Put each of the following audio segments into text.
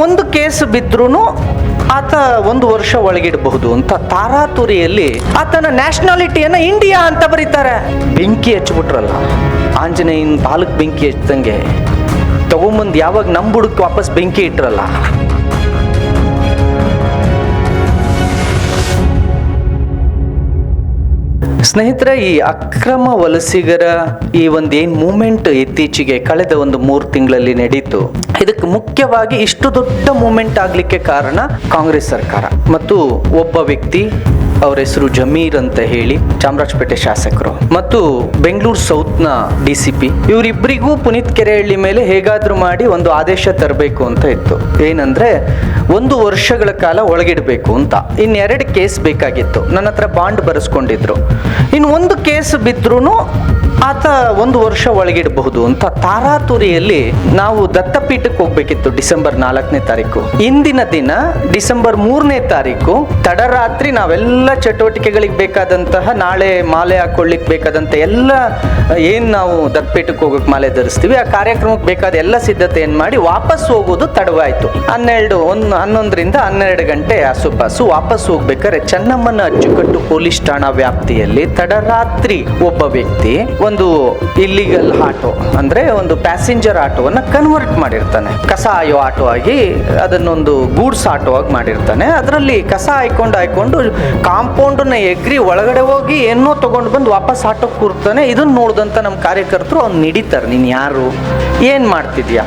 ಒಂದು ಕೇಸ್ ಬಿದ್ರೂ ಆತ 1 ವರ್ಷ ಒಳಗಿಡಬಹುದು ಅಂತ ತಾರಾತುರಿಯಲ್ಲಿ ಆತನ ನ್ಯಾಷನಾಲಿಟಿಯನ್ನ ಇಂಡಿಯಾ ಅಂತ ಬರೀತಾರೆ. ಬೆಂಕಿ ಹಚ್ಬಿಟ್ರಲ್ಲ, ಆಂಜನೇಯನ ಬಾಲಕ್ ಬೆಂಕಿ ಹಚ್ಚದಂಗೆ ತಗೊಂಬಂದು ಯಾವಾಗ ನಮ್ಮ ಬುಡಕ್ಕೆ ವಾಪಸ್ ಬೆಂಕಿ ಇಟ್ರಲ್ಲ. ಸ್ನೇಹಿತರೆ, ಈ ಅಕ್ರಮ ವಲಸಿಗರ ಈ ಏನ್ ಮೂಮೆಂಟ್ ಇತ್ತೀಚೆಗೆ ಕಳೆದ 3 ತಿಂಗಳಲ್ಲಿ ನಡೀತು, ಇದಕ್ಕೆ ಮುಖ್ಯವಾಗಿ ಇಷ್ಟು ದೊಡ್ಡ ಮೂಮೆಂಟ್ ಆಗ್ಲಿಕ್ಕೆ ಕಾರಣ ಕಾಂಗ್ರೆಸ್ ಸರ್ಕಾರ ಮತ್ತು ಒಬ್ಬ ವ್ಯಕ್ತಿ, ಅವರ ಹೆಸರು ಜಮೀರ್ ಅಂತ ಹೇಳಿ, ಚಾಮರಾಜಪೇಟೆ ಶಾಸಕರು ಮತ್ತು ಬೆಂಗಳೂರು ಸೌತ್ನ DCP. ಇವರಿಬ್ಬರಿಗೂ ಪುನೀತ್ ಕೆರೆಹಳ್ಳಿ ಮೇಲೆ ಹೇಗಾದ್ರೂ ಮಾಡಿ ಒಂದು ಆದೇಶ ತರಬೇಕು ಅಂತ ಇತ್ತು. ಏನಂದ್ರೆ 1 ವರ್ಷಗಳ ಕಾಲ ಒಳಗಿಡಬೇಕು ಅಂತ. 2 ಕೇಸ್ ಬೇಕಾಗಿತ್ತು. ನನ್ನ ಹತ್ರ ಬಾಂಡ್ ಬರೆಸ್ಕೊಂಡಿದ್ರು. ಇನ್ನು 1 ಕೇಸ್ ಬಿದ್ರೂ ಆತ 1 ವರ್ಷ ಒಳಗಿಡಬಹುದು ಅಂತ ತಾರಾತುರಿಯಲ್ಲಿ ನಾವು ದತ್ತಪೀಠಕ್ಕೆ ಹೋಗ್ಬೇಕಿತ್ತು ಡಿಸೆಂಬರ್ 4ನೇ ತಾರೀಕು. ಇಂದಿನ ದಿನ ಡಿಸೆಂಬರ್ 3ನೇ ತಾರೀಕು ತಡರಾತ್ರಿ ನಾವೆಲ್ಲ ಚಟುವಟಿಕೆಗಳಿಗೆ ಬೇಕಾದಂತಹ, ನಾಳೆ ಮಾಲೆ ಹಾಕೊಳ್ಳಿಕ್ ಬೇಕಾದಂತ ಎಲ್ಲ ಏನ್ ನಾವು ದತ್ತಪೀಠಕ್ಕೆ ಹೋಗಕ್ ಮಾಲೆ ಧರಿಸ್ತೀವಿ, ಆ ಕಾರ್ಯಕ್ರಮಕ್ಕೆ ಬೇಕಾದ ಎಲ್ಲ ಸಿದ್ಧತೆಯನ್ನು ಮಾಡಿ ವಾಪಸ್ ಹೋಗೋದು ತಡವಾಯ್ತು. 11ರಿಂದ 12 ಗಂಟೆ ಆಸುಪಾಸು ವಾಪಸ್ ಹೋಗ್ಬೇಕಾದ್ರೆ ಚೆನ್ನಮ್ಮನ ಅಚ್ಚುಕಟ್ಟು ಪೊಲೀಸ್ ಠಾಣಾ ವ್ಯಾಪ್ತಿಯಲ್ಲಿ ತಡರಾತ್ರಿ ಒಬ್ಬ ವ್ಯಕ್ತಿ ಒಂದು ಇಲ್ಲಿಗಲ್ ಆಟೋ, ಅಂದ್ರೆ ಒಂದು ಪ್ಯಾಸೆಂಜರ್ ಆಟೋವನ್ನ ಕನ್ವರ್ಟ್ ಮಾಡಿರ್ತಾನೆ. ಕಸ ಆಯೋ ಆಟೋ ಆಗಿ ಅದನ್ನೊಂದು ಗೂಡ್ಸ್ ಆಟೋ ಆಗಿ ಮಾಡಿರ್ತಾನೆ. ಅದರಲ್ಲಿ ಕಸ ಹಾಯ್ಕೊಂಡು ಕಾಂಪೌಂಡನ್ನ ಎಗ್ರಿ ಒಳಗಡೆ ಹೋಗಿ ಏನೋ ತಗೊಂಡು ಬಂದು ವಾಪಸ್ ಆಟೋ ಕೂರ್ತಾನೆ. ಇದನ್ನ ನೋಡ್ದಂತ ನಮ್ಮ ಕಾರ್ಯಕರ್ತರು ಅವ್ನು ಹಿಡಿತಾರೆ. ನೀನ್ ಯಾರು, ಏನ್ ಮಾಡ್ತಿದ್ಯಾ?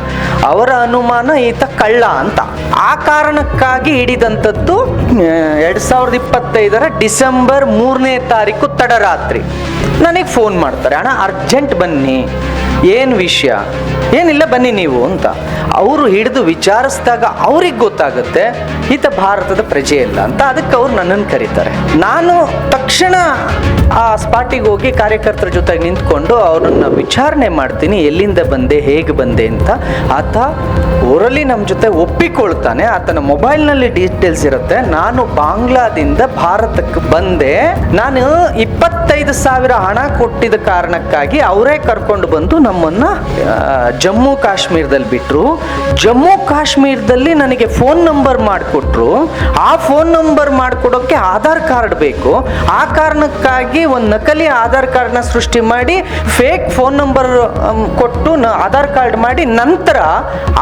ಅವರ ಅನುಮಾನ ಈತ ಕಳ್ಳ ಅಂತ. ಆ ಕಾರಣಕ್ಕಾಗಿ ಹಿಡಿದಂಥದ್ದು 2025 ಡಿಸೆಂಬರ್ 3ನೇ ತಾರೀಕು ತಡರಾತ್ರಿ ನನಗೆ ಫೋನ್ ಮಾಡ್ತಾರೆ. ಅಣ್ಣ ಅರ್ಜೆಂಟ್ ಬನ್ನಿ, ಏನು ವಿಷಯ? ಏನಿಲ್ಲ ಬನ್ನಿ ನೀವು ಅಂತ. ಅವರು ಹಿಡಿದು ವಿಚಾರಿಸಿದಾಗ ಅವ್ರಿಗೆ ಗೊತ್ತಾಗುತ್ತೆ ಈತ ಭಾರತದ ಪ್ರಜೆ ಇಲ್ಲ ಅಂತ. ಅದಕ್ಕೆ ಅವ್ರು ನನ್ನನ್ನು ಕರೀತಾರೆ. ನಾನು ತಕ್ಷಣ ಆ ಸ್ಪಾಟಿಗೆ ಹೋಗಿ ಕಾರ್ಯಕರ್ತರ ಜೊತೆಗೆ ನಿಂತ್ಕೊಂಡು ಅವ್ರನ್ನ ವಿಚಾರಣೆ ಮಾಡ್ತೀನಿ, ಎಲ್ಲಿಂದ ಬಂದೆ, ಹೇಗೆ ಬಂದೆ ಅಂತ. ಆತ ಓರಲಿ ನಮ್ಮ ಜೊತೆ ಒಪ್ಪಿಕೊಳ್ತಾನೆ. ಆತನ ಮೊಬೈಲ್ನಲ್ಲಿ ಡೀಟೇಲ್ಸ್ ಇರುತ್ತೆ. ನಾನು ಬಾಂಗ್ಲಾದಿಂದ ಭಾರತಕ್ಕೆ ಬಂದೆ, ನಾನು 25,000 ಹಣ ಕೊಟ್ಟಿದ್ದ ಕಾರಣಕ್ಕಾಗಿ ಅವರೇ ಕರ್ಕೊಂಡು ಬಂದು ನಮ್ಮನ್ನ ಜಮ್ಮು ಕಾಶ್ಮೀರದಲ್ಲಿ ಬಿಟ್ರು. ಜಮ್ಮು ಕಾಶ್ಮೀರದಲ್ಲಿ ನನಗೆ ಫೋನ್ ನಂಬರ್ ಮಾಡಿಕೊಟ್ರು. ಆ ಫೋನ್ ನಂಬರ್ ಮಾಡಿಕೊಡೋಕ್ಕೆ ಆಧಾರ್ ಕಾರ್ಡ್ ಬೇಕು. ಆ ಕಾರಣಕ್ಕಾಗಿ ಒಂದು ನಕಲಿ ಆಧಾರ್ ಕಾರ್ಡ್ನ ಸೃಷ್ಟಿ ಮಾಡಿ ಫೇಕ್ ಫೋನ್ ನಂಬರ್ ಕೊಟ್ಟು ಆಧಾರ್ ಕಾರ್ಡ್ ಮಾಡಿ, ನಂತರ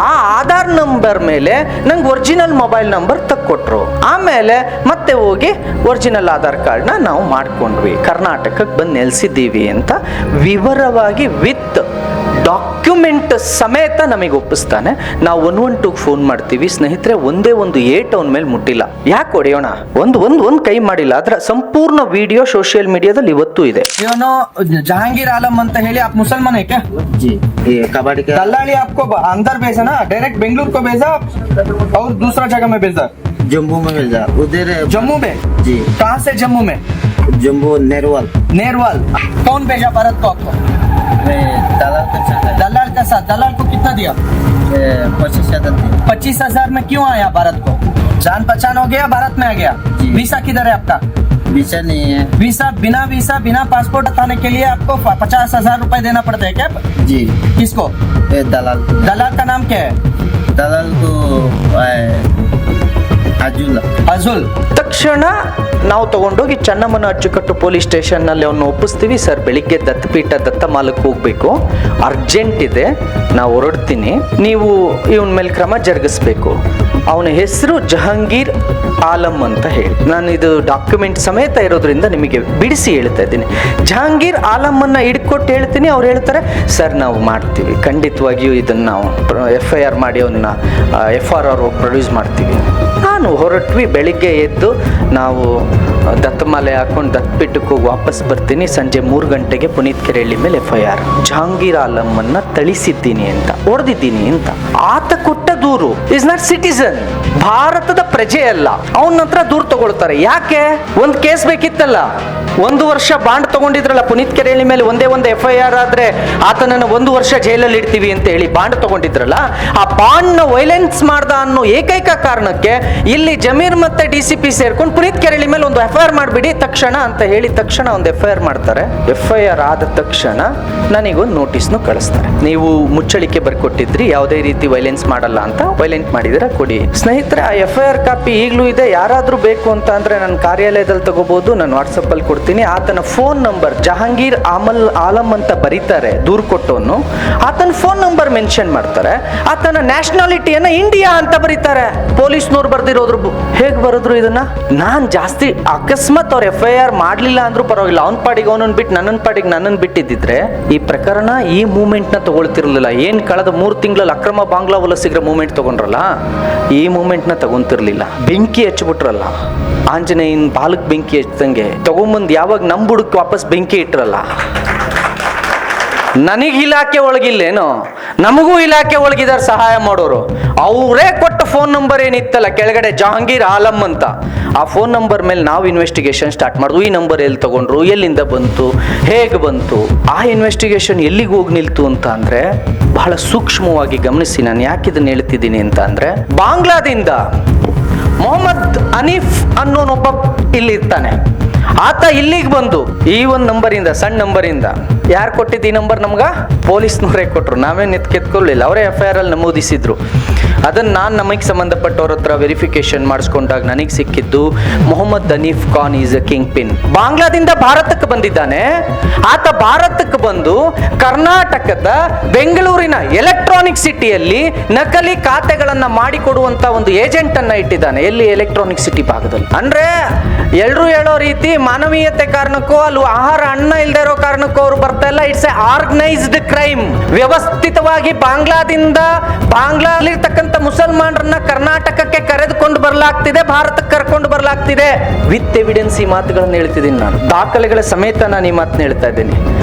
ಆ ಆಧಾರ್ ನಂಬರ್ ಮೇಲೆ ನಂಗೆ ಒರಿಜಿನಲ್ ಮೊಬೈಲ್ ನಂಬರ್ ತಕ್ಕೊಟ್ರು. ಆಮೇಲೆ ಮತ್ತೆ ಹೋಗಿ ಒರಿಜಿನಲ್ ಆಧಾರ್ ಕಾರ್ಡ್ನ ನಾವು ಮಾಡ್ಕೊಂಡ್ವಿ, ಕರ್ನಾಟಕಕ್ಕೆ ಬಂದು ನೆಲೆಸಿದ್ದೀವಿ ಅಂತ ವಿವರವಾಗಿ ವಿತ್ ಡಾಕ್ಯುಮೆಂಟ್ ಸಮೇತ ನಮಗೆ ಒಪ್ಪಿಸ್ತಾನೆ. ನಾವು 112 ಫೋನ್ ಮಾಡ್ತೀವಿ. ಸ್ನೇಹಿತರೆ, ಒಂದೇ ಒಂದು ಏಟ್ ಅವನ ಮೇಲೆ ಮುಟ್ಟಿಲ್ಲ. ಯಾಕೆ ಹೊಡೆಯೋಣ? ಒಂದು ಕೈ ಮಾಡಿಲ್ಲ. ಅದರ ಸಂಪೂರ್ಣ ವಿಡಿಯೋ ಸೋಷಿಯಲ್ ಮೀಡಿಯಾದಲ್ಲಿ ಇವತ್ತು ಇದೆ. ಇವನು ಜಹಾಂಗೀರ್ ಆಲಮ್ ಅಂತ ಹೇಳಿ, आप मुसलमान है क्या? जी, ये कबाड़ी का दलाली आपको अंदर भेजा ना, डायरेक्ट बेंगलुरु को भेजा और दूसरा जगह में भेजा? जम्मू में भेजा। उधर जम्मू में? जी। कहाँ से जम्मू में? जम्मू नेरवाल। नेरवाल। कौन भेजा भारत को आपको? दलाल का साथ। दलाल को कितना दिया? 25,000। 25,000 में क्यों आया भारत को? जान पहचान हो गया, भारत में आ गया? वीसा किधर है आपका? वीसा नहीं है। वीसा बिना पासपोर्ट आने के लिए आपको 50,000 रुपए देना पड़ता है क्या? जी। किसको? दलाल। दलाल का नाम क्या है? दलाल को ಅಜುಲ್. ತಕ್ಷಣ ನಾವು ತಗೊಂಡೋಗಿ ಚೆನ್ನಮ್ಮನ ಅಚ್ಚುಕಟ್ಟು ಪೊಲೀಸ್ ಸ್ಟೇಷನ್ನಲ್ಲಿ ಅವನ್ನ ಒಪ್ಪಿಸ್ತೀವಿ. ಸರ್, ಬೆಳಿಗ್ಗೆ ದತ್ತಪೀಠ ದತ್ತಮಾಲಕ್ಕೆ ಹೋಗ್ಬೇಕು, ಅರ್ಜೆಂಟ್ ಇದೆ, ನಾವು ಹೊರಡ್ತೀನಿ, ನೀವು ಇವನ ಮೇಲೆ ಕ್ರಮ ಜರುಗಿಸ್ಬೇಕು. ಅವನ ಹೆಸರು ಜಹಾಂಗೀರ್ ಆಲಮ್ ಅಂತ ಹೇಳಿ, ನಾನು ಇದು ಡಾಕ್ಯುಮೆಂಟ್ ಸಮೇತ ಇರೋದ್ರಿಂದ ನಿಮಗೆ ಬಿಡಿಸಿ ಹೇಳ್ತಾ ಇದ್ದೀನಿ. ಜಹಾಂಗೀರ್ ಆಲಮನ್ನ ಹಿಡ್ಕೊಟ್ಟು ಹೇಳ್ತೀನಿ. ಅವ್ರು ಹೇಳ್ತಾರೆ, ಸರ್ ನಾವು ಮಾಡ್ತೀವಿ, ಖಂಡಿತವಾಗಿಯೂ ಇದನ್ನು ನಾವು FIR ಮಾಡಿ ಅವನ್ನ FRR ಪ್ರೊಡ್ಯೂಸ್ ಮಾಡ್ತೀವಿ. ನಾನು ಹೊರಟ್ವಿ. ಬೆಳಿಗ್ಗೆ ಎದ್ದು ನಾವು ದತ್ತಮಾಲೆ ಹಾಕೊಂಡು ದತ್ತಪೀಠಕ್ಕೆ ಹೋಗಿ ವಾಪಸ್ ಬರ್ತೀನಿ. ಸಂಜೆ 3 ಗಂಟೆಗೆ ಪುನೀತ್ ಕೆರೆಹಳ್ಳಿ ಮೇಲೆ FIR, ಜಹಾಂಗೀರ್ ಆಲಮನ್ನ ಥಳಿಸಿದ್ದೀನಿ ಅಂತ, ಹೊಡೆದಿದ್ದೀನಿ ಅಂತ. ಆತ ಕೊಟ್ಟ ದೂರು ಇಸ್ ನಾಟ್ ಸಿಟಿಸನ್, ಭಾರತದ ಪ್ರಜೆ ಅಲ್ಲ. ಅವನ ಹತ್ರ ದೂರು ತಗೊಳ್ತಾರೆ. ಯಾಕೆ? ಒಂದು ಕೇಸ್ ಬೇಕಿತ್ತಲ್ಲ, 1 ವರ್ಷ ಬಾಂಡ್ ತಗೊಂಡಿದ್ರಲ್ಲ ಪುನೀತ್ ಕೆರೆಹಳ್ಳಿ ಮೇಲೆ, ಒಂದೇ ಒಂದು FIR ಆದ್ರೆ ಆತನನ್ನು 1 ವರ್ಷ ಜೈಲಲ್ಲಿ ಇಡ್ತೀವಿ ಅಂತ ಹೇಳಿ ಬಾಂಡ್ ತಗೊಂಡಿದ್ರಲ್ಲ, ಆ ಬಾಂಡ್ನ ವೈಲೆನ್ಸ್ ಮಾಡ್ದ ಅನ್ನೋ ಏಕೈಕ ಕಾರಣಕ್ಕೆ ಇಲ್ಲಿ ಜಮೀರ್ ಮತ್ತೆ DCP ಸೇರ್ಕೊಂಡು ಪುನೀತ್ ಕೆರೆಹಳ್ಳಿ ಮೇಲೆ ಒಂದು FIR ಮಾಡಿಬಿಡಿ ತಕ್ಷಣ ಅಂತ ಹೇಳಿ ತಕ್ಷಣ ಒಂದು FIR ಮಾಡ್ತಾರೆ. FIR ಆದ ತಕ್ಷಣ ನನಗೊಂದು ನೋಟಿಸ್ನು ಕಳಿಸ್ತಾರೆ. ನೀವು ಮುಚ್ಚಳಿಕೆ ಬರ್ಕೊಟ್ಟಿದ್ರಿ, ಯಾವುದೇ ರೀತಿ ವೈಲೆನ್ಸ್ ಮಾಡಲ್ಲ ಅಂತ. ವೈಲೆಂಟ್ ಮಾಡಿದ್ರೆ ಕೊಡಿ. ಸ್ನೇಹಿತರೆ, ಆ FIR ಕಾಪಿ ಈಗಲೂ ಇದೆ. ಯಾರಾದ್ರೂ ಬೇಕು ಅಂತ ಅಂದ್ರೆ ನನ್ನ ಕಾರ್ಯಾಲಯದಲ್ಲಿ ತಗೋಬಹುದು, ನಾನು ವಾಟ್ಸಪ್ ಅಲ್ಲಿ ಕೊಡ್ತೀನಿ. ಆತನ ಫೋನ್ ನಂಬರ್ ಜಹಾಂಗೀರ್ ಆಲಂ ಅಂತ ಬರೀತಾರೆ, ದೂರು ಕೊಟ್ಟವನು. ಆತನ ಫೋನ್ ನಂಬರ್ ಮೆನ್ಷನ್ ಮಾಡ್ತಾರೆ. ಆತನ ನ್ಯಾಷನಾಲಿಟಿಯನ್ನ ಇಂಡಿಯಾ ಅಂತ ಬರೀತಾರೆ. ಪೊಲೀಸ್ನವ್ರು ಬರ್ದಿರೋದ್ರು. ಹೇಗೆ ಬರೆದ್ರು ಇದನ್ನ? ನಾನ್ ಜಾಸ್ತಿ ಅಕಸ್ಮಾತ್ ಅವ್ರ FIR ಮಾಡ್ಲಿಲ್ಲ ಅಂದ್ರೂ ಪರವಾಗಿಲ್ಲ, ಅವನ ಪಾಡಿಗೆ ಅವನನ್ನ ಬಿಟ್ಟು ನನ್ನನ್ ಪಾಡಿಗೆ ನನ್ನನ್ನು ಬಿಟ್ಟಿದ್ದಿದ್ರೆ ಈ ಪ್ರಕರಣ ಈ ಮೂವ್ಮೆಂಟ್ ನ ತಗೊಳ್ತಿರ್ಲಿಲ್ಲ. ಏನ್ ಕಳೆದ 3 ತಿಂಗಳಲ್ಲಿ ಅಕ್ರಮ ಬಾಂಗ್ಲಾ ವಲಸಿಗರ ಮೂವ್ಮೆಂಟ್ ತಗೊಂಡ್ರಲ್ಲ, ಈ ಮೂವ್ಮೆಂಟ್ ನ ತಗೊಂತಿರ್ಲಿಲ್ಲ. ಬೆಂಕಿ ಹಚ್ಚಿಬಿಟ್ರಲ್ಲ, ಆಂಜನೇಯನ್ ಬಾಲಕ್ ಬೆಂಕಿ ಹಚ್ಚದಂಗೆ ತಗೊಂಬಂದ್ ಯಾವಾಗ ನಮ್ ಬುಡಕ್ ವಾಪಸ್ ಬೆಂಕಿ ಇಟ್ರಲ್ಲ. ನನಗೆ ಇಲಾಖೆ ಒಳಗಿಲ್ಲೇನೋ, ನಮಗೂ ಇಲಾಖೆ ಒಳಗಿದಾರ ಸಹಾಯ ಮಾಡೋರು. ಅವರೇ ಕೊಟ್ಟ ಫೋನ್ ನಂಬರ್ ಏನಿತ್ತಲ್ಲ ಕೆಳಗಡೆ, ಜಹಾಂಗೀರ್ ಆಲಂ ಅಂತ, ಆ ಫೋನ್ ನಂಬರ್ ಮೇಲೆ ನಾವು ಇನ್ವೆಸ್ಟಿಗೇಷನ್ ಸ್ಟಾರ್ಟ್ ಮಾಡಿದ್ವು. ಈ ನಂಬರ್ ಎಲ್ಲಿ ತಗೊಂಡ್ರು, ಎಲ್ಲಿಂದ ಬಂತು, ಹೇಗೆ ಬಂತು, ಆ ಇನ್ವೆಸ್ಟಿಗೇಷನ್ ಎಲ್ಲಿಗೆ ಹೋಗಿ ನಿಲ್ತು ಅಂತ ಅಂದ್ರೆ ಬಹಳ ಸೂಕ್ಷ್ಮವಾಗಿ ಗಮನಿಸಿ. ನಾನು ಯಾಕೆ ಇದನ್ನ ಹೇಳ್ತಿದ್ದೀನಿ ಅಂತ ಅಂದ್ರೆ, ಬಾಂಗ್ಲಾದಿಂದ ಮೊಹಮ್ಮದ್ ಹನೀಫ್ ಅನ್ನೋನೊಬ್ಬ ಇಲ್ಲಿ ಇರ್ತಾನೆ. ಆತ ಇಲ್ಲಿಗೆ ಬಂದು ಈ ಒಂದು ನಂಬರಿಂದ, ಸಣ್ಣ ನಂಬರಿಂದ, ಯಾರು ಕೊಟ್ಟಿದ್ದು ಈ ನಂಬರ್ ನಮ್ಗ? ಪೊಲೀಸ್ನವರೇ ಕೊಟ್ಟರು. ನಾವೇನು ಕೆತ್ಕೊಳ್ಳಿಲ್ಲ, ಅವರೇ FIR ಅಲ್ಲಿ ನಮೂದಿಸಿದ್ರು. ಅದನ್ನು ನಾನು ನಮಗೆ ಸಂಬಂಧಪಟ್ಟವ್ರ ಹತ್ರ ವೆರಿಫಿಕೇಶನ್ ಮಾಡಿಸ್ಕೊಂಡಾಗ ನನಗೆ ಸಿಕ್ಕಿದ್ದು Mohammad Hanif Khan is a kingpin. ಬಾಂಗ್ಲಾದಿಂದ ಭಾರತಕ್ಕೆ ಬಂದಿದ್ದಾನೆ. ಆತ ಭಾರತಕ್ಕೆ ಬಂದು ಕರ್ನಾಟಕದ ಬೆಂಗಳೂರಿನ ಎಲೆಕ್ಟ್ರಾನಿಕ್ ಸಿಟಿಯಲ್ಲಿ ನಕಲಿ ಖಾತೆಗಳನ್ನ ಮಾಡಿಕೊಡುವಂತ ಒಂದು ಏಜೆಂಟ್ ಅನ್ನ ಇಟ್ಟಿದ್ದಾನೆ. ಎಲ್ಲಿ? ಎಲೆಕ್ಟ್ರಾನಿಕ್ ಸಿಟಿ ಭಾಗದಲ್ಲಿ. ಅಂದ್ರೆ ಎಲ್ರು ಹೇಳೋ ರೀತಿ ಮಾನವೀಯತೆ ಕಾರಣಕ್ಕೋ ಅಲ್ಲಿ ಆಹಾರ ಅನ್ನ ಇಲ್ಲದೆ ಇರೋ ಕಾರಣಕ್ಕೋ ಅವರು ಬರ್ತಾ ಇಲ್ಲ. It's A organised crime. ವ್ಯವಸ್ಥಿತವಾಗಿ ಬಾಂಗ್ಲಾದಲ್ಲಿರ್ತಕ್ಕಂಥ ಮುಸಲ್ಮಾನರನ್ನ ಕರ್ನಾಟಕಕ್ಕೆ ಕರೆದುಕೊಂಡು ಬರಲಾಗ್ತಿದೆ, ಭಾರತಕ್ಕೆ ಕರ್ಕೊಂಡು ಬರಲಾಗ್ತಿದೆ. ವಿತ್ ಎವಿಡೆನ್ಸ್ ಈ ಮಾತುಗಳನ್ನು ಹೇಳ್ತಿದ್ದೀನಿ ನಾನು, ದಾಖಲೆಗಳ ಸಮೇತ ನಾನು ಈ ಮಾತನ್ನ ಹೇಳ್ತಾ ಇದ್ದೀನಿ.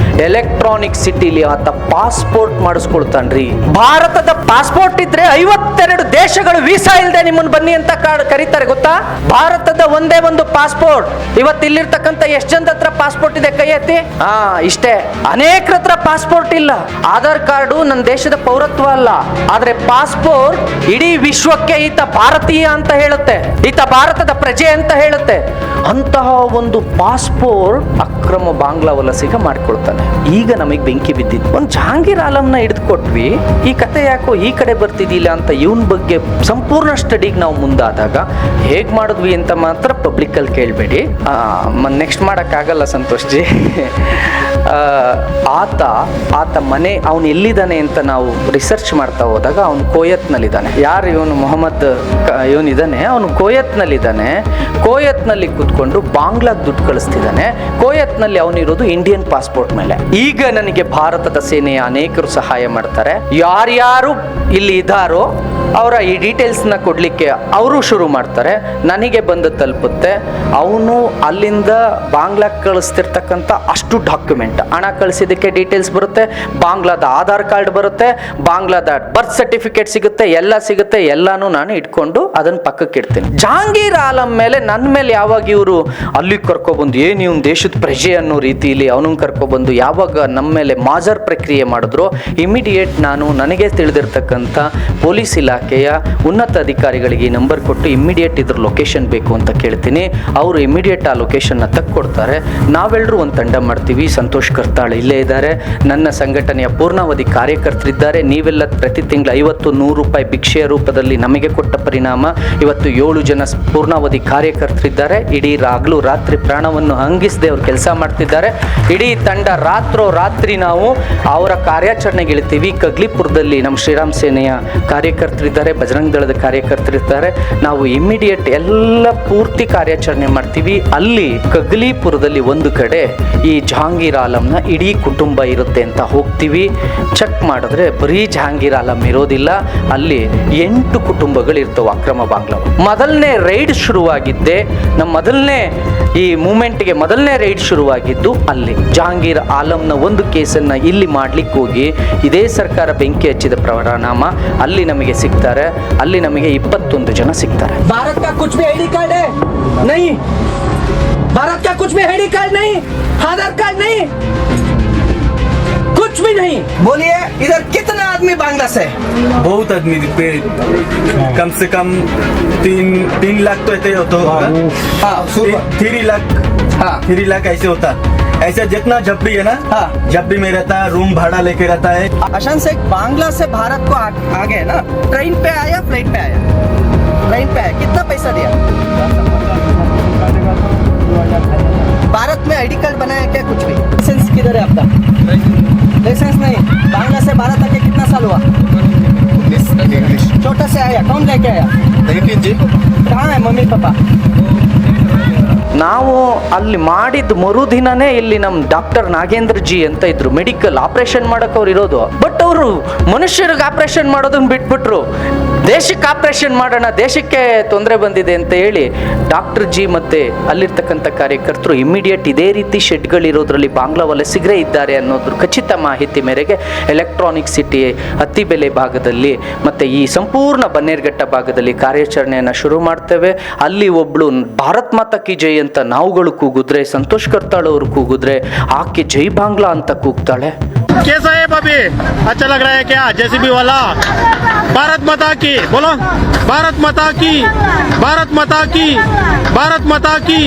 ಎಲೆಕ್ಟ್ರಾನಿಕ್ ಸಿಟಿಲಿ ಆತ ಪಾಸ್ಪೋರ್ಟ್ ಮಾಡಿಸ್ಕೊಳ್ತಾನ್ರಿ. ಭಾರತದ ಪಾಸ್ಪೋರ್ಟ್ ಇದ್ರೆ 52 ದೇಶಗಳು ವೀಸಾ ಇಲ್ಲದೆ ನಿಮ್ಮನ್ನು ಬನ್ನಿ ಅಂತ ಕರೀತಾರೆ, ಗೊತ್ತಾ? ಭಾರತದ ಒಂದೇ ಒಂದು ಪಾಸ್ಪೋರ್ಟ್. ಇವತ್ತು ಇಲ್ಲಿರ್ತಕ್ಕಂಥ ಎಷ್ಟು ಜನದ ಹತ್ರ ಪಾಸ್ಪೋರ್ಟ್ ಇದೆ? ಕೈ ಎತ್ತಿ. ಇಷ್ಟೇ. ಅನೇಕರ ಹತ್ರ ಪಾಸ್ಪೋರ್ಟ್ ಇಲ್ಲ. ಆಧಾರ್ ಕಾರ್ಡು ನನ್ನ ದೇಶದ ಪೌರತ್ವ ಅಲ್ಲ, ಆದ್ರೆ ಪಾಸ್ಪೋರ್ಟ್ ಇಡೀ ವಿಶ್ವಕ್ಕೆ ಈತ ಭಾರತೀಯ ಅಂತ ಹೇಳುತ್ತೆ, ಈತ ಭಾರತದ ಪ್ರಜೆ ಅಂತ ಹೇಳುತ್ತೆ. ಅಂತಹ ಒಂದು ಪಾಸ್ಪೋರ್ಟ್ ಅಕ್ರಮ ಬಾಂಗ್ಲಾ ವಲಸಿಗ ಮಾಡ್ಕೊಳ್ತಾನೆ. ಈಗ ನಮಗೆ ಬೆಂಕಿ ಬಿದ್ದಿದ್ದು. ಒಂದು ಜಹಾಂಗೀರ್ ಆಲಂನ ಹಿಡಿದು ಕೊಟ್ವಿ, ಈ ಕತೆ ಯಾಕೋ ಈ ಕಡೆ ಬರ್ತಿದ್ದಿಲ್ಲ ಅಂತ ಇವನ್ ಬಗ್ಗೆ ಸಂಪೂರ್ಣ ಸ್ಟಡಿಗೆ ನಾವು ಮುಂದಾದಾಗ ಹೇಗ್ ಮಾಡಿದ್ವಿ ಅಂತ ಮಾತ್ರ ಪಬ್ಲಿಕ್ ಅಲ್ಲಿ ಕೇಳಬೇಡಿ. ನೆಕ್ಸ್ಟ್ ಮಾಡಕ್ಕಾಗಲ್ಲ ಸಂತೋಷ್ ಜಿ. ಆತ ಮನೆ ಅವನು ಎಲ್ಲಿದ್ದಾನೆ ಅಂತ ನಾವು ರಿಸರ್ಚ್ ಮಾಡ್ತಾ ಹೋದಾಗ ಅವನು ಕೋಯತ್ನಲ್ಲಿದ್ದಾನೆ. ಯಾರು ಇವನು? ಮೊಹಮ್ಮದ್ ಇವನಿದ್ದಾನೆ, ಅವನು ಕೋಯತ್ನಲ್ಲಿದ್ದಾನೆ. ಕೋಯತ್ನಲ್ಲಿ ಕೂತ್ಕೊಂಡು ಬಾಂಗ್ಲಾಗ್ ದುಡ್ಡು ಕಳಿಸ್ತಿದ್ದಾನೆ. ಕೋಯತ್ನಲ್ಲಿ ಅವನಿರೋದು ಇಂಡಿಯನ್ ಪಾಸ್ಪೋರ್ಟ್ ಮೇಲೆ. ಈಗ ನನಗೆ ಭಾರತದ ಸೇನೆಯ ಅನೇಕರು ಸಹಾಯ ಮಾಡ್ತಾರೆ. ಯಾರ್ಯಾರು ಇಲ್ಲಿ ಇದ್ದಾರೋ ಅವರ ಈ ಡೀಟೇಲ್ಸ್ನ ಕೊಡಲಿಕ್ಕೆ ಅವರು ಶುರು ಮಾಡ್ತಾರೆ. ನನಗೆ ಬಂದು ತಲುಪುತ್ತೆ. ಅವನು ಅಲ್ಲಿಂದ ಬಾಂಗ್ಲಾಕ್ಕೆ ಕಳಿಸ್ತಿರ್ತಕ್ಕಂಥ ಅಷ್ಟು ಡಾಕ್ಯುಮೆಂಟ್, ಹಣ ಕಳಿಸಿದ್ದಕ್ಕೆ ಡೀಟೇಲ್ಸ್ ಬರುತ್ತೆ, ಬಾಂಗ್ಲಾದ ಆಧಾರ್ ಕಾರ್ಡ್ ಬರುತ್ತೆ, ಬಾಂಗ್ಲಾದ ಬರ್ತ್ ಸರ್ಟಿಫಿಕೇಟ್ ಸಿಗುತ್ತೆ, ಎಲ್ಲ ಸಿಗುತ್ತೆ. ಎಲ್ಲಾನು ನಾನು ಇಟ್ಕೊಂಡು ಅದನ್ನ ಪಕ್ಕಕ್ಕೆ ಇಡ್ತೀನಿ. ಜಹಾಂಗೀರ್ ಆಲಂ ಮೇಲೆ ನನ್ನ ಮೇಲೆ ಯಾವಾಗ ಇವರು ಅಲ್ಲಿಗೆ ಕರ್ಕೊಬಂದು ಏನು ಇವನು ದೇಶದ ಪ್ರಜೆ ಅನ್ನೋ ರೀತಿಯಲ್ಲಿ ಅವನನ್ನು ಕರ್ಕೊಬಂದು ಯಾವಾಗ ನಮ್ಮ ಮೇಲೆ ಮಾಜರ್ ಪ್ರಕ್ರಿಯೆ ಮಾಡಿದ್ರು, ಇಮಿಡಿಯೇಟ್ ನಾನು ನನಗೆ ತಿಳಿದಿರ್ತಕ್ಕಂಥ ಪೊಲೀಸ್ ಇಲಾಖೆಯ ಉನ್ನತ ಅಧಿಕಾರಿಗಳಿಗೆ ಈ ನಂಬರ್ ಕೊಟ್ಟು ಇಮಿಡಿಯೇಟ್ ಇದ್ರ ಲೊಕೇಶನ್ ಬೇಕು ಅಂತ ಕೇಳ್ತೀನಿ. ಅವರು ಇಮಿಡಿಯೇಟ್ ಆ ಲೊಕೇಶನ್ನ ತಕ್ಕೊಡ್ತಾರೆ. ನಾವೆಲ್ಲರೂ ಒಂದು ತಂಡ ಮಾಡ್ತೀವಿ. ಸಂತೋಷ್ ಕರ್ತಾಳ್ ಇಲ್ಲೇ ಇದ್ದಾರೆ, ನನ್ನ ಸಂಘಟನೆಯ ಪೂರ್ಣಾವಧಿ ಕಾರ್ಯಕರ್ತರಿದ್ದಾರೆ. ನೀವೆಲ್ಲ ಪ್ರತಿ ತಿಂಗಳು 50-100 ರೂಪಾಯಿ ಭಿಕ್ಷೆಯ ರೂಪದಲ್ಲಿ ನಮಗೆ ಕೊಟ್ಟ ಪರಿಣಾಮ ಇವತ್ತು 7 ಜನ ಪೂರ್ಣಾವಧಿ ಕಾರ್ಯಕರ್ತರಿದ್ದಾರೆ. ಇಡೀ ರಾಗ್ಲು ರಾತ್ರಿ ಪ್ರಾಣವನ್ನು ಹಂಗಿಸದೆ ಅವ್ರು ಕೆಲಸ ಮಾಡ್ತಿದ್ದಾರೆ. ಇಡೀ ತಂಡ ರಾತ್ರಿ ನಾವು ಅವರ ಕಾರ್ಯಾಚರಣೆಗೆ ಇಳ್ತೀವಿ. ಕಗ್ಲಿಪುರದಲ್ಲಿ ನಮ್ಮ ಶ್ರೀರಾಮ್ ಸೇನೆಯ ಕಾರ್ಯಕರ್ತರಿದ್ದಾರೆ, ಬಜರಂಗ ದಳದ ಕಾರ್ಯಕರ್ತರಿದ್ದಾರೆ. ನಾವು ಇಮಿಡಿಯೇಟ್ ಎಲ್ಲ ಪೂರ್ತಿ ಕಾರ್ಯಾಚರಣೆ ಮಾಡ್ತೀವಿ. ಅಲ್ಲಿ ಕಗ್ಲಿಪುರದಲ್ಲಿ ಒಂದು ಕಡೆ ಈ ಜಹಾಂಗೀರ್ ಆಲಂನ ಇಡೀ ಕುಟುಂಬ ಇರುತ್ತೆ ಅಂತ ಹೋಗ್ತೀವಿ. ಚೆಕ್ ಮಾಡಿದ್ರೆ ಬರೀ ಜಹಾಂಗೀರ್ ಆಲಂ ಇರೋದಿಲ್ಲ, ಅಲ್ಲಿ 8 ಕುಟುಂಬಗಳು ಇರ್ತವೆ ಅಕ್ರಮ ಬಾಂಗ್ಲಾ. ಮೊದಲನೇ ರೈಡ್ ಶುರುವಾಗಿದ್ದೆ, ನಮ್ಮ ಮೊದಲನೇ ಈ ಮೂಮೆಂಟ್ಗೆ ಮೊದಲನೇ ರೈಡ್ ಶುರುವಾಗಿದ್ದು ಅಲ್ಲಿ. ಜಹಾಂಗೀರ್ ಆಲಂನ ಒಂದು ಕೇಸನ್ನು ಇಲ್ಲಿ ಮಾಡ್ಲಿಕ್ಕೆ ಹೋಗಿ ಇದೇ ಸರ್ಕಾರ ಬೆಂಕಿ ಹಚ್ಚಿದ ಪರಿಣಾಮ ಅಲ್ಲಿ ನಮಗೆ ಸಿಗ್ತಾರೆ. ಅಲ್ಲಿ ನಮಗೆ 21 ಜನ ಸಿಗ್ತಾರೆ. भारत का कुछ भी ID कार्ड है नहीं, भारत का कुछ भी आईडी कार्ड नहीं, आधार कार्ड नहीं, कुछ भी नहीं। बोलिए इधर कितना आदमी बांग्ला से? बहुत आदमी पे कम से कम 3 लाख तो ऐसे होता होगा। हाँ 3 लाख, हाँ 3 लाख ऐसे होता। ऐसा जितना जब भी है ना, हाँ। जब भी मैं रहता है रूम भाड़ा लेके रहता है। अशान से बांग्ला से भारत को आ गए ना, ट्रेन पे आया फ्लाइट पे आया? ट्रेन पे आया, कितना पैसा दिया? भारत में आईडी कार्ड बनाया क्या कुछ भी? लाइसेंस किधर है आपका? लाइसेंस नहीं। बांग्ला से भारत आके कितना साल हुआ? छोटा से आया, कौन लेके आया? कहाँ है मम्मी पापा? ನಾವು ಅಲ್ಲಿ ಮಾಡಿದ ಮರುದಿನನೇ ಇಲ್ಲಿ ನಮ್ಮ ಡಾಕ್ಟರ್ ನಾಗೇಂದ್ರ ಜಿ ಅಂತ ಇದ್ರು, ಮೆಡಿಕಲ್ ಆಪರೇಷನ್ ಮಾಡಕ್ ಅವ್ರು ಇರೋದು. ಬಟ್ ಅವರು ಮನುಷ್ಯರಿಗೆ ಆಪರೇಷನ್ ಮಾಡೋದನ್ನ ಬಿಟ್ಬಿಟ್ರು, ದೇಶಕ್ಕೆ ಆಪರೇಷನ್ ಮಾಡೋಣ, ದೇಶಕ್ಕೆ ತೊಂದರೆ ಬಂದಿದೆ ಅಂತ ಹೇಳಿ ಡಾಕ್ಟರ್ ಜಿ ಮತ್ತೆ ಅಲ್ಲಿರ್ತಕ್ಕಂಥ ಕಾರ್ಯಕರ್ತರು ಇಮಿಡಿಯೇಟ್ ಇದೇ ರೀತಿ ಶೆಡ್ಗಳಿರೋದ್ರಲ್ಲಿ ಬಾಂಗ್ಲಾ ವಲಸಿಗರೇ ಇದ್ದಾರೆ ಅನ್ನೋದ್ರ ಖಚಿತ ಮಾಹಿತಿ ಮೇರೆಗೆ ಎಲೆಕ್ಟ್ರಾನಿಕ್ ಸಿಟಿ ಅತ್ತಿಬೆಲೆ ಭಾಗದಲ್ಲಿ ಮತ್ತೆ ಈ ಸಂಪೂರ್ಣ ಬನ್ನೇರ್ಘಟ್ಟ ಭಾಗದಲ್ಲಿ ಕಾರ್ಯಾಚರಣೆಯನ್ನು ಶುರು ಮಾಡ್ತೇವೆ. ಅಲ್ಲಿ ಒಬ್ಳು ಭಾರತ್ ಮಾತಾ ಕಿ ಜೈ ಅಂತ ನಾವುಗಳು ಕೂಗಿದ್ರೆ, ಸಂತೋಷ್ ಕರ್ತಾಳ್ ಅವರು ಕೂಗಿದ್ರೆ ಆಕೆ ಜೈ ಬಾಂಗ್ಲಾ ಅಂತ ಕೂಗ್ತಾಳೆ. कैसा है भाभी? अच्छा लग रहा है क्या? जेसीबी वाला भारत माता की बोलो, भारत माता की, भारत माता की, भारत माता की.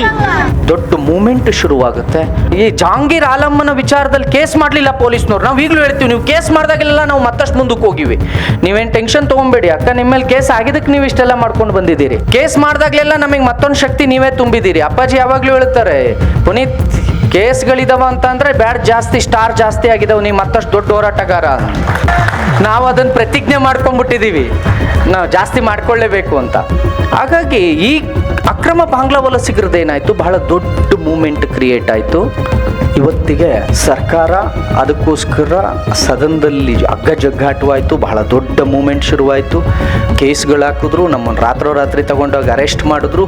ದೊಡ್ಡ ಮೂಮೆಂಟ್ ಶುರುವಾಗುತ್ತೆ. ಈ ಜಹಾಂಗೀರ್ ಆಲಮ್ಮನ ವಿಚಾರದಲ್ಲಿ ಕೇಸ್ ಮಾಡಲಿಲ್ಲ ಪೊಲೀಸ್ನವ್ರು. ನಾವು ಈಗಲೂ ಹೇಳ್ತೀವಿ, ನೀವು ಕೇಸ್ ಮಾಡಿದಾಗೆಲ್ಲ ನಾವು ಮತ್ತಷ್ಟು ಮುಂದಕ್ಕೆ ಹೋಗಿವಿ, ನೀವೇನು ಟೆನ್ಷನ್ ತೊಗೊಂಬೇಡಿ ಅಕ್ಕ, ನಿಮ್ಮ ಮೇಲೆ ಕೇಸ್ ಆಗಿದ್ದಕ್ಕೆ ನೀವು ಇಷ್ಟೆಲ್ಲ ಮಾಡ್ಕೊಂಡು ಬಂದಿದ್ದೀರಿ. ಕೇಸ್ ಮಾಡಿದಾಗಲೆಲ್ಲ ನಮಗೆ ಮತ್ತೊಂದು ಶಕ್ತಿ ನೀವೇ ತುಂಬಿದ್ದೀರಿ. ಅಪ್ಪಾಜಿ ಯಾವಾಗಲೂ ಹೇಳ್ತಾರೆ, ಪುನೀತ್ ಕೇಸ್ಗಳಿದಾವ ಅಂತ ಅಂದರೆ ಬ್ಯಾಡ್ ಜಾಸ್ತಿ, ಸ್ಟಾರ್ ಜಾಸ್ತಿ ಆಗಿದಾವೆ, ನೀವು ಮತ್ತಷ್ಟು ದೊಡ್ಡ ಹೋರಾಟಗಾರ. ನಾವು ಅದನ್ನು ಪ್ರತಿಜ್ಞೆ ಮಾಡ್ಕೊಂಡ್ಬಿಟ್ಟಿದ್ದೀವಿ, ನಾವು ಜಾಸ್ತಿ ಮಾಡ್ಕೊಳ್ಳೇಬೇಕು ಅಂತ. ಹಾಗಾಗಿ ಈ ಅಕ್ರಮ ಬಾಂಗ್ಲಾ ವಲಸಿಗರದೇನಾಯಿತು, ಬಹಳ ದೊಡ್ಡ ಮೂಮೆಂಟ್ ಕ್ರಿಯೇಟ್ ಆಯಿತು. ಇವತ್ತಿಗೆ ಸರ್ಕಾರ ಅದಕ್ಕೋಸ್ಕರ ಸದನದಲ್ಲಿ ಹಗ್ಗ ಜಗ್ಗಾಟವಾಯಿತು, ಬಹಳ ದೊಡ್ಡ ಮೂಮೆಂಟ್ ಶುರುವಾಯಿತು. ಕೇಸ್ಗಳು ಹಾಕಿದ್ರು, ನಮ್ಮನ್ನು ರಾತ್ರೋರಾತ್ರಿ ತಗೊಂಡೋಗಿ ಅರೆಸ್ಟ್ ಮಾಡಿದ್ರು.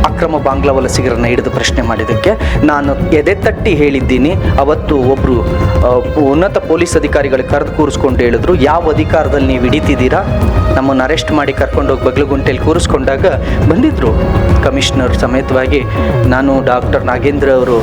ಅಕ್ರಮ ಬಾಂಗ್ಲಾ ವಲಸಿಗರನ್ನ ಹಿಡಿದು ಪ್ರಶ್ನೆ ಮಾಡಿದ್ದಕ್ಕೆ ನಾನು ಎದೆ ತಟ್ಟಿ ಹೇಳಿದ್ದೀನಿ. ಅವತ್ತು ಒಬ್ಬರು ಉನ್ನತ ಪೊಲೀಸ್ ಅಧಿಕಾರಿಗಳಿಗೆ ಕರೆದು ಕೂರಿಸ್ಕೊಂಡು ಹೇಳಿದ್ರು, ಯಾವ ಅಧಿಕಾರದಲ್ಲಿ ನೀವು ಹಿಡಿತಿದ್ದೀರಾ, ನಮ್ಮನ್ನು ಅರೆಸ್ಟ್ ಮಾಡಿ ಕರ್ಕೊಂಡೋಗಿ ಬಗ್ಲಗುಂಟೆಯಲ್ಲಿ ಕೂರಿಸ್ಕೊಂಡಾಗ ಬಂದಿದ್ದರು ಕಮಿಷನರ್ ಸಮೇತವಾಗಿ. ನಾನು ಡಾಕ್ಟರ್ ನಾಗೇಂದ್ರ ಅವರು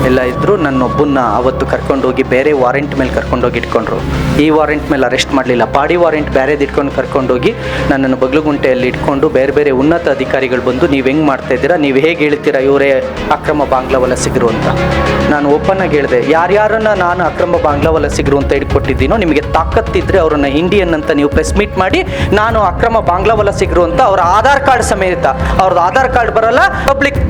ಎಲ್ಲ ಇದ್ದರು. ನನ್ನೊಬ್ಬನ್ನ ಅವತ್ತು ಕರ್ಕೊಂಡೋಗಿ ಬೇರೆ ವಾರೆಂಟ್ ಮೇಲೆ ಕರ್ಕೊಂಡೋಗಿ ಇಟ್ಕೊಂಡ್ರು. ಈ ವಾರೆಂಟ್ ಮೇಲೆ ಅರೆಸ್ಟ್ ಮಾಡಲಿಲ್ಲ, ಪಾಡಿ ವಾರೆಂಟ್ ಬೇರೆದು ಇಟ್ಕೊಂಡು ಕರ್ಕೊಂಡೋಗಿ ನನ್ನನ್ನು ಬಗ್ಲಗುಂಟೆಯಲ್ಲಿ ಇಟ್ಕೊಂಡು ಬೇರೆ ಬೇರೆ ಉನ್ನತ ಅಧಿಕಾರಿಗಳು ಬಂದು, ನೀವು ಹೆಂಗೆ ಮಾಡ್ತಾ ಇದ್ದೀರಾ, ನೀವು ಹೇಗೆ ಹೇಳ್ತೀರಾ ಇವರೇ ಅಕ್ರಮ ಬಾಂಗ್ಲಾ ವಲಸಿಗರು ಅಂತ. ನಾನು ಓಪನ್ನಾಗಿ ಹೇಳಿದೆ, ಯಾರ್ಯಾರನ್ನ ನಾನು ಅಕ್ರಮ ಬಾಂಗ್ಲಾ ವಲಸಿಗರು ಅಂತ ಹಿಡ್ಕೊಟ್ಟಿದ್ದೀನೋ, ನಿಮಗೆ ತಾಕತ್ತಿದ್ರೆ ಅವರನ್ನು ಇಂಡಿಯನ್ ಅಂತ ನೀವು ಪ್ರೆಸ್ ಮೀಟ್ ಮಾಡಿ, ನಾನು ಅಕ್ರಮ ಬಾಂಗ್ಲಾ ವಲಸಿಗರು ಅಂತ ಅವರ ಆಧಾರ್ ಕಾರ್ಡ್ ಸಮೇತ, ಅವ್ರದ್ದು ಆಧಾರ್ ಕಾರ್ಡ್ ಬರಲ್ಲ, ಪಬ್ಲಿಕ್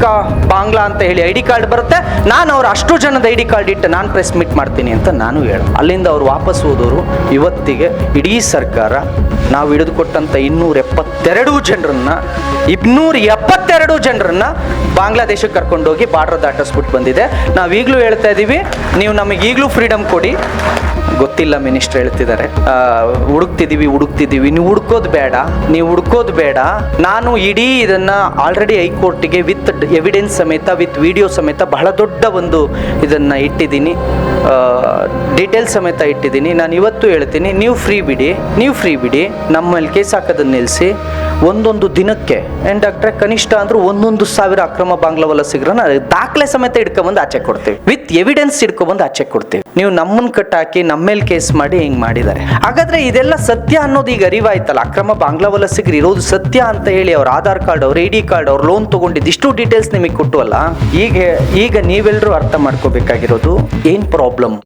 ಬಾಂಗ್ಲಾ ಅಂತ ಹೇಳಿ ಐ ಡಿ ಕಾರ್ಡ್ ಬರುತ್ತೆ, ನಾನು ಅವ್ರ ಅಷ್ಟು ಜನದ ಐ ಡಿ ಕಾರ್ಡ್ ಇಟ್ಟು ನಾನು ಪ್ರೆಸ್ ಮೀಟ್ ಮಾಡ್ತೀನಿ ಅಂತ ನಾನು ಹೇಳ. ಅಲ್ಲಿಂದ ಅವ್ರು ವಾಪಸ್ ಹೋದವರು. ಇವತ್ತಿಗೆ ಇಡೀ ಸರ್ಕಾರ ನಾವು ಹಿಡಿದುಕೊಟ್ಟಂಥ 272 ಜನರನ್ನ ಬಾಂಗ್ಲಾದೇಶಕ್ಕೆ ಕರ್ಕೊಂಡೋಗಿ ಬಾರ್ಡರ್ ದಾಟಿಸ್ಬಿಟ್ಟು ಬಂದಿದೆ. ನಾವೀಗಲೂ ಹೇಳ್ತಾ ಇದ್ದೀವಿ, ನೀವು ನಮಗೆ ಈಗಲೂ ಫ್ರೀಡಮ್ ಕೊಡಿ. ಗೊತ್ತಿಲ್ಲ ಮಿನಿಸ್ಟರ್ ಹೇಳ್ತಿದ್ದಾರೆ, ಹುಡುಕ್ತಿದ್ದೀವಿ. ನೀವು ಹುಡ್ಕೋದು ಬೇಡ. ನಾನು ಇಡೀ ಇದನ್ನ ಆಲ್ರೆಡಿ ಹೈಕೋರ್ಟಿಗೆ ವಿತ್ ಎವಿಡೆನ್ಸ್ ಸಮೇತ, ವಿತ್ ವಿಡಿಯೋ ಸಮೇತ ಬಹಳ ದೊಡ್ಡ ಒಂದು ಇದನ್ನ ಇಟ್ಟಿದ್ದೀನಿ, ಡೀಟೇಲ್ಸ್ ಸಮೇತ ಇಟ್ಟಿದ್ದೀನಿ. ನಾನು ಇವತ್ತು ಹೇಳ್ತೀನಿ, ನೀವು ಫ್ರೀ ಬಿಡಿ, ನಮ್ಮಲ್ಲಿ ಕೇಸ್ ಹಾಕೋದನ್ನ ನಿಲ್ಲಿಸಿ. ಒಂದೊಂದು ದಿನಕ್ಕೆ ಏನು ಡಾಕ್ಟ್ರೆ, ಕನಿಷ್ಠ ಅಂದ್ರೂ 1,000 ಅಕ್ರಮ ಬಾಂಗ್ಲಾ ವಲಸಿಗರನ್ನ ದಾಖಲೆ ಸಮೇತ ಹಿಡ್ಕೊಂಬಂದು ಆಚೆ ಕೊಡ್ತೀವಿ, ವಿತ್ ಎವಿಡೆನ್ಸ್ ಹಿಡ್ಕೊಂಬಂದು ಆಚೆ ಕೊಡ್ತೀವಿ. ನೀವು ನಮ್ಮನ್ನು ಕಟ್ಟಾಕಿ ನಮ್ಮ ಮೇಲೆ ಕೇಸ್ ಮಾಡಿ ಹಿಂಗೆ ಮಾಡಿದ್ದಾರೆ. ಹಾಗಾದ್ರೆ ಇದೆಲ್ಲ ಸತ್ಯ ಅನ್ನೋದು ಈಗ ಅರಿವಾಯ್ತಲ್ಲ, ಅಕ್ರಮ ಬಾಂಗ್ಲಾ ವಲಸಿಗರು ಇರೋದು ಸತ್ಯ ಅಂತ ಹೇಳಿ ಅವ್ರ ಆಧಾರ್ ಕಾರ್ಡ್, ಅವ್ರ ಐ ಡಿ ಕಾರ್ಡ್, ಅವ್ರ ಲೋನ್ ತೊಗೊಂಡಿದ್ದು ಇಷ್ಟು ಡೀಟೇಲ್ಸ್ ನಿಮಗೆ ಕೊಟ್ಟು ಅಲ್ಲ. ಈಗ ನೀವೆಲ್ಲರೂ ಅರ್ಥ ಮಾಡ್ಕೋಬೇಕಾಗಿರೋದು ಏನು ಪ್ರಾಬ್ಲಮ್.